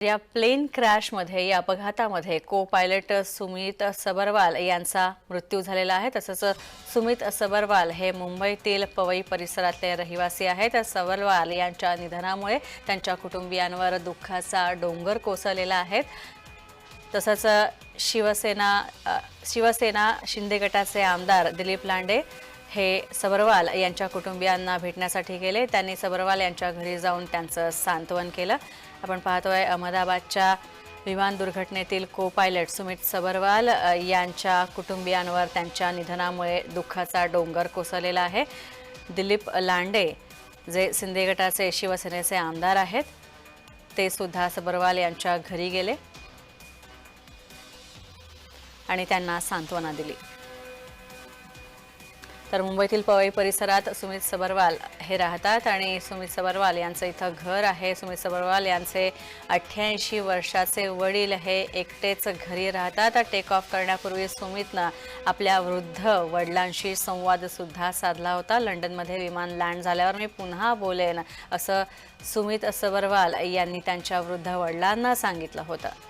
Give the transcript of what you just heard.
या प्लेन क्रॅशमध्ये या अपघातामध्ये को पायलट सुमित सबरवाल यांचा मृत्यू झालेला आहे। तसंच सुमित सबरवाल हे मुंबईतील पवई परिसरातले रहिवासी आहेत। सबरवाल यांच्या निधनामुळे त्यांच्या कुटुंबियांवर दुःखाचा डोंगर कोसळलेला आहे। तसंच शिवसेना शिंदे गटाचे आमदार दिलीप लांडे हे सबरवाल यांच्या कुटुंबियांना भेटण्यासाठी गेले। त्यांनी सबरवाल यांच्या घरी जाऊन त्यांचं सांत्वन केलं। आपण पाहतोय अहमदाबादच्या विमान दुर्घटनेतील को पायलट सुमित सबरवाल यांच्या कुटुंबियांवर त्यांच्या निधनामुळे दुःखाचा डोंगर कोसळलेला आहे। दिलीप लांडे जे शिंदे गटाचे शिवसेनेचे आमदार आहेत ते सुद्धा सबरवाल यांच्या घरी गेले आणि त्यांना सांत्वना दिली। तर मुंबईतील पवई परिसरात सुमित सबरवाल हे राहतात आणि सुमित सबरवाल यांचं इथं घर आहे। सुमित सबरवाल यांचे 88 वर्षाचे वडील हे एकटेच घरी राहतात। टेक ऑफ करण्यापूर्वी सुमितनं आपल्या वृद्ध वडिलांशी संवाद सुद्धा साधला होता। लंडनमध्ये विमान लँड झाल्यावर मी पुन्हा बोलेन असं सुमित सबरवाल यांनी त्यांच्या वृद्ध वडिलांना सांगितलं होतं।